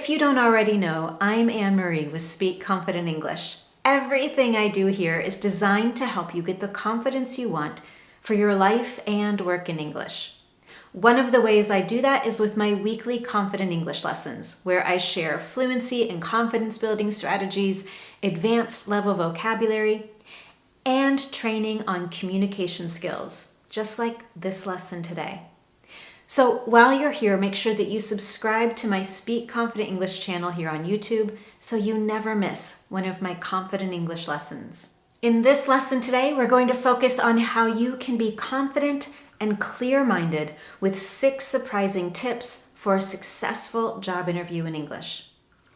If you don't already know, I'm Anne-Marie with Speak Confident English. Everything I do here is designed to help you get the confidence you want for your life and work in English. One of the ways I do that is with my weekly Confident English lessons, where I share fluency and confidence building strategies, advanced level vocabulary, and training on communication skills, just like this lesson today. So while you're here, make sure that you subscribe to my Speak Confident English channel here on YouTube so you never miss one of my Confident English lessons. In this lesson today, we're going to focus on how you can be confident and clear-minded with 6 surprising tips for a successful job interview in English.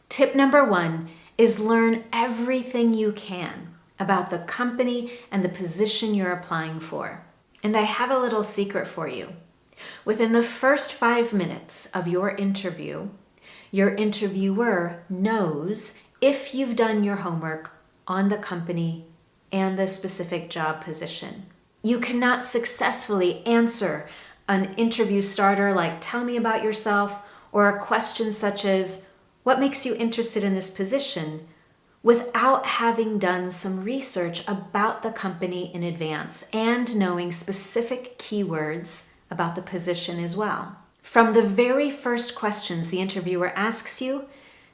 Tip number 1 is learn everything you can about the company and the position you're applying for. And I have a little secret for you. Within the first 5 minutes of your interview, your interviewer knows if you've done your homework on the company and the specific job position. You cannot successfully answer an interview starter like "tell me about yourself" or a question such as "what makes you interested in this position" without having done some research about the company in advance and knowing specific keywords about the position as well. From the very first questions the interviewer asks you,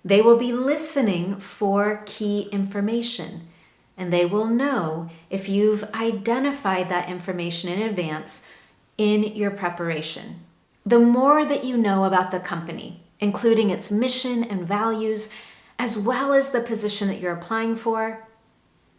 they will be listening for key information, and they will know if you've identified that information in advance in your preparation. The more that you know about the company, including its mission and values, as well as the position that you're applying for,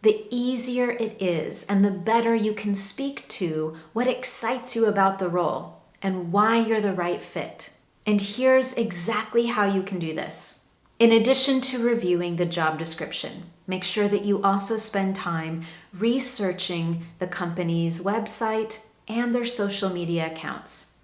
the easier it is and the better you can speak to what excites you about the role and why you're the right fit. And here's exactly how you can do this. In addition to reviewing the job description, make sure that you also spend time researching the company's website and their social media accounts.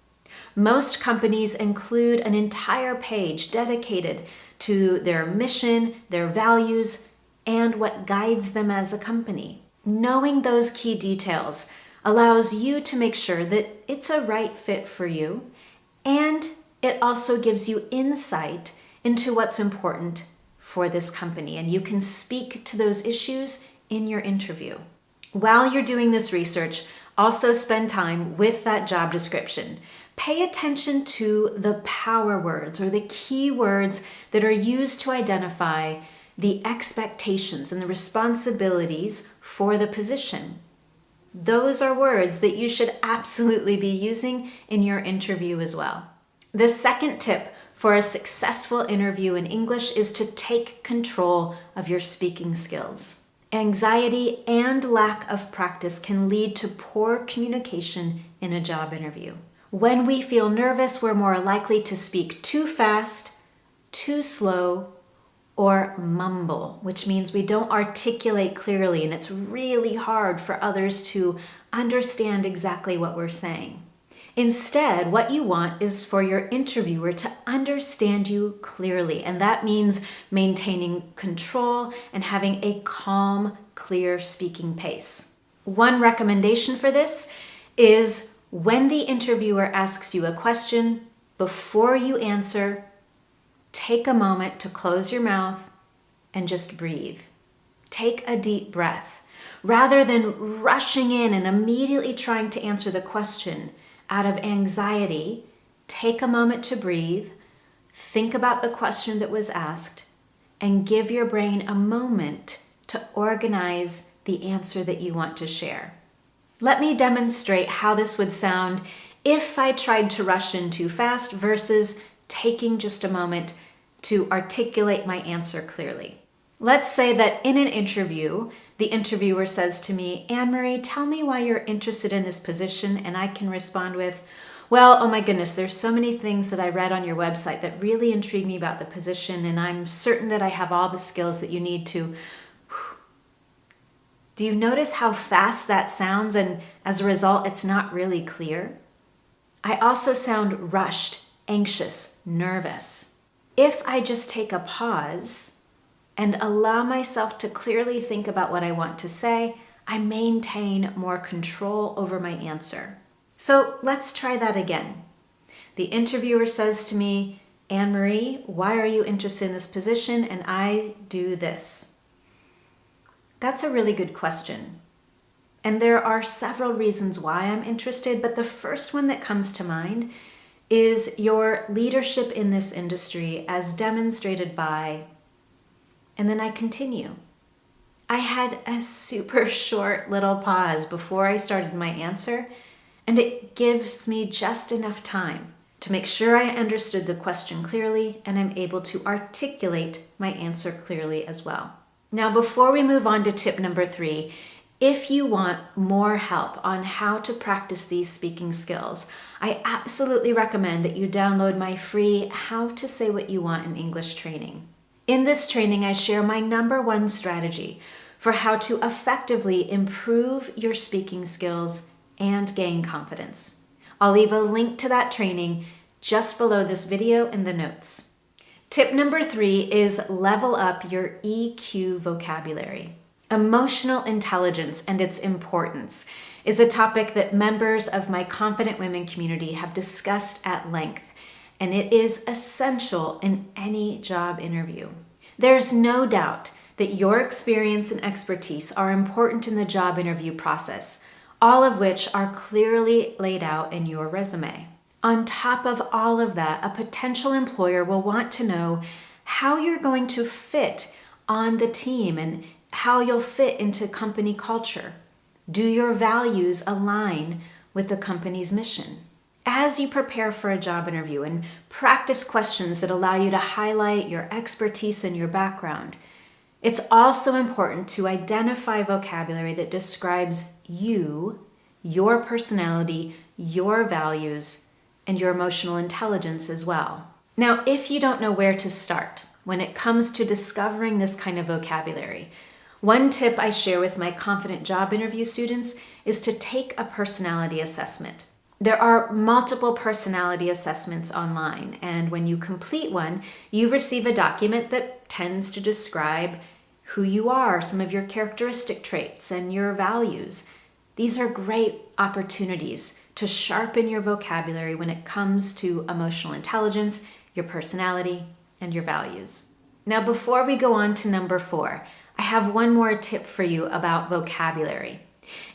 Most companies include an entire page dedicated to their mission, their values, and what guides them as a company. Knowing those key details allows you to make sure that it's a right fit for you, and it also gives you insight into what's important for this company, and you can speak to those issues in your interview. While you're doing this research, also spend time with that job description. Pay attention to the power words or the key words that are used to identify the expectations and the responsibilities for the position. Those are words that you should absolutely be using in your interview as well. The second tip for a successful interview in English is to take control of your speaking skills. Anxiety and lack of practice can lead to poor communication in a job interview. When we feel nervous, we're more likely to speak too fast, too slow, or mumble, which means we don't articulate clearly, and it's really hard for others to understand exactly what we're saying. Instead, what you want is for your interviewer to understand you clearly, and that means maintaining control and having a calm, clear speaking pace. One recommendation for this is when the interviewer asks you a question, before you answer, take a moment to close your mouth and just breathe. Take a deep breath. Rather than rushing in and immediately trying to answer the question out of anxiety, take a moment to breathe, think about the question that was asked, and give your brain a moment to organize the answer that you want to share. Let me demonstrate how this would sound if I tried to rush in too fast versus taking just a moment to articulate my answer clearly. Let's say that in an interview, the interviewer says to me, "Anne-Marie, tell me why you're interested in this position," and I can respond with, "Well, oh my goodness, there's so many things that I read on your website that really intrigue me about the position, and I'm certain that I have all the skills that you need to." Do you notice how fast that sounds, and as a result, it's not really clear? I also sound rushed, anxious, nervous. If I just take a pause and allow myself to clearly think about what I want to say, I maintain more control over my answer. So let's try that again. The interviewer says to me, Anne-Marie, why are you interested in this position? And I do this. That's a really good question. And there are several reasons why I'm interested, but the first one that comes to mind is your leadership in this industry as demonstrated by, and then I continue. I had a super short little pause before I started my answer, and it gives me just enough time to make sure I understood the question clearly and I'm able to articulate my answer clearly as well. Now, before we move on to tip number 3, if you want more help on how to practice these speaking skills, I absolutely recommend that you download my free How to Say What You Want in English training. In this training, I share my number 1 strategy for how to effectively improve your speaking skills and gain confidence. I'll leave a link to that training just below this video in the notes. Tip number 3 is level up your EQ vocabulary. Emotional intelligence and its importance is a topic that members of my Confident Women community have discussed at length, and it is essential in any job interview. There's no doubt that your experience and expertise are important in the job interview process, all of which are clearly laid out in your resume. On top of all of that, a potential employer will want to know how you're going to fit on the team and how you'll fit into company culture. Do your values align with the company's mission? As you prepare for a job interview and practice questions that allow you to highlight your expertise and your background, it's also important to identify vocabulary that describes you, your personality, your values, and your emotional intelligence as well. Now, if you don't know where to start when it comes to discovering this kind of vocabulary, one tip I share with my confident job interview students is to take a personality assessment. There are multiple personality assessments online, and when you complete one, you receive a document that tends to describe who you are, some of your characteristic traits, and your values. These are great opportunities to sharpen your vocabulary when it comes to emotional intelligence, your personality, and your values. Now, before we go on to number 4, I have one more tip for you about vocabulary.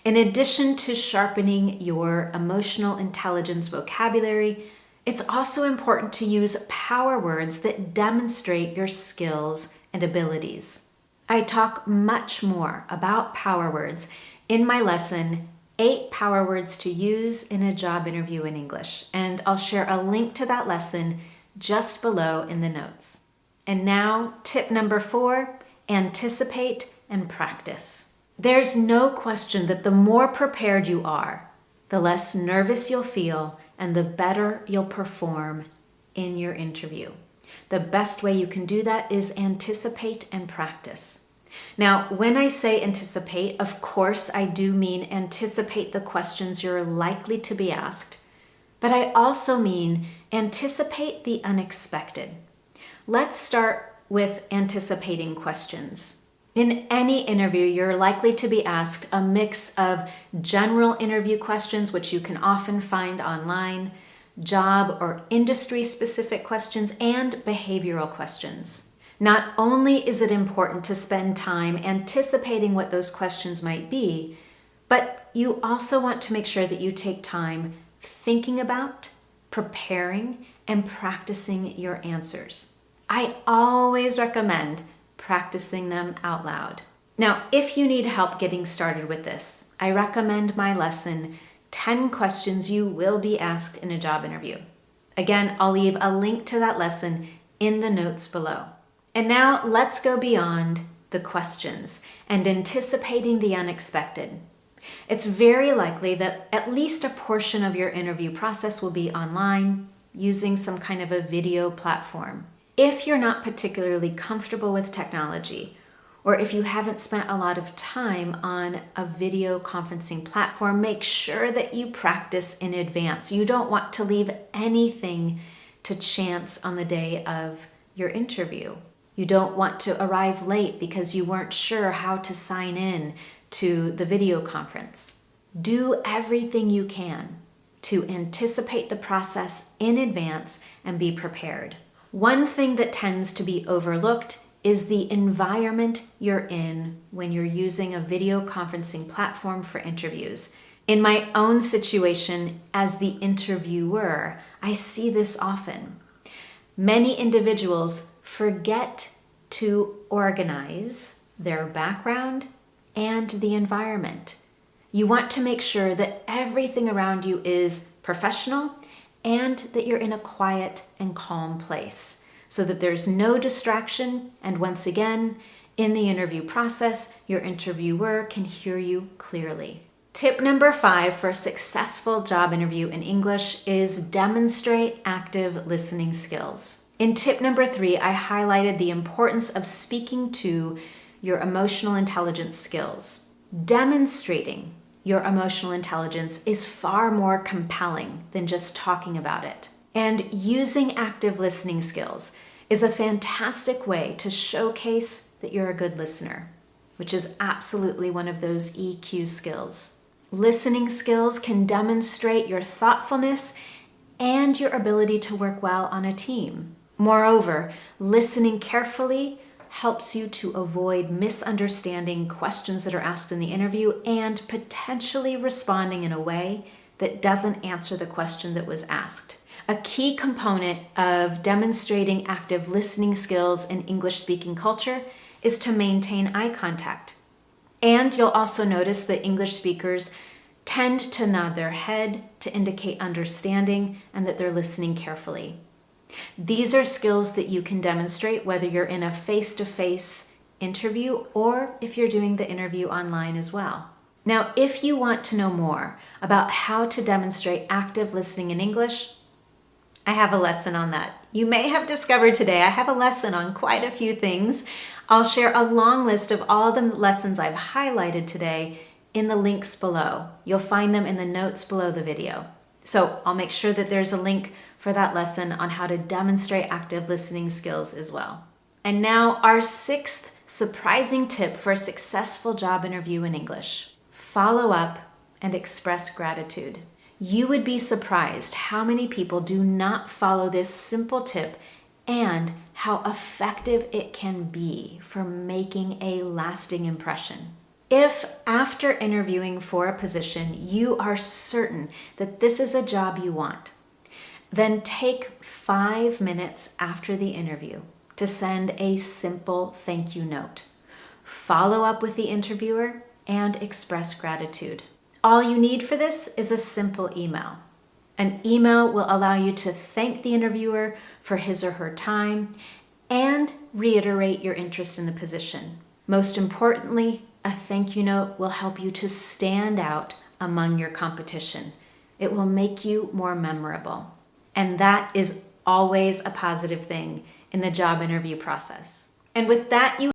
In addition to sharpening your emotional intelligence vocabulary, it's also important to use power words that demonstrate your skills and abilities. I talk much more about power words in my lesson, 8 Power Words to Use in a Job Interview in English, and I'll share a link to that lesson just below in the notes. And now, tip number 4, anticipate and practice. There's no question that the more prepared you are, the less nervous you'll feel and the better you'll perform in your interview. The best way you can do that is anticipate and practice. Now, when I say anticipate, of course, I do mean anticipate the questions you're likely to be asked, but I also mean anticipate the unexpected. Let's start with anticipating questions. In any interview, you're likely to be asked a mix of general interview questions, which you can often find online, job or industry-specific questions, and behavioral questions. Not only is it important to spend time anticipating what those questions might be, but you also want to make sure that you take time thinking about, preparing, and practicing your answers. I always recommend practicing them out loud. Now, if you need help getting started with this, I recommend my lesson, 10 Questions You Will Be Asked in a Job Interview. Again, I'll leave a link to that lesson in the notes below. And now let's go beyond the questions and anticipating the unexpected. It's very likely that at least a portion of your interview process will be online using some kind of a video platform. If you're not particularly comfortable with technology, or if you haven't spent a lot of time on a video conferencing platform, make sure that you practice in advance. You don't want to leave anything to chance on the day of your interview. You don't want to arrive late because you weren't sure how to sign in to the video conference. Do everything you can to anticipate the process in advance and be prepared. One thing that tends to be overlooked is the environment you're in when you're using a video conferencing platform for interviews. In my own situation as the interviewer, I see this often. Many individuals forget to organize their background and the environment. You want to make sure that everything around you is professional and that you're in a quiet and calm place so that there's no distraction. And once again, in the interview process, your interviewer can hear you clearly. Tip number 5 for a successful job interview in English is demonstrate active listening skills. In tip number 3, I highlighted the importance of speaking to your emotional intelligence skills. Demonstrating your emotional intelligence is far more compelling than just talking about it. And using active listening skills is a fantastic way to showcase that you're a good listener, which is absolutely one of those EQ skills. Listening skills can demonstrate your thoughtfulness and your ability to work well on a team. Moreover, listening carefully helps you to avoid misunderstanding questions that are asked in the interview and potentially responding in a way that doesn't answer the question that was asked. A key component of demonstrating active listening skills in English-speaking culture is to maintain eye contact. And you'll also notice that English speakers tend to nod their head to indicate understanding and that they're listening carefully. These are skills that you can demonstrate whether you're in a face-to-face interview or if you're doing the interview online as well. Now, if you want to know more about how to demonstrate active listening in English, I have a lesson on that. You may have discovered today I have a lesson on quite a few things. I'll share a long list of all the lessons I've highlighted today in the links below. You'll find them in the notes below the video. So I'll make sure that there's a link for that lesson on how to demonstrate active listening skills as well. And now our 6th surprising tip for a successful job interview in English. Follow up and express gratitude. You would be surprised how many people do not follow this simple tip and how effective it can be for making a lasting impression. If after interviewing for a position, you are certain that this is a job you want, then take 5 minutes after the interview to send a simple thank you note. Follow up with the interviewer and express gratitude. All you need for this is a simple email. An email will allow you to thank the interviewer for his or her time and reiterate your interest in the position. Most importantly, a thank you note will help you to stand out among your competition. It will make you more memorable. And that is always a positive thing in the job interview process. And with that, you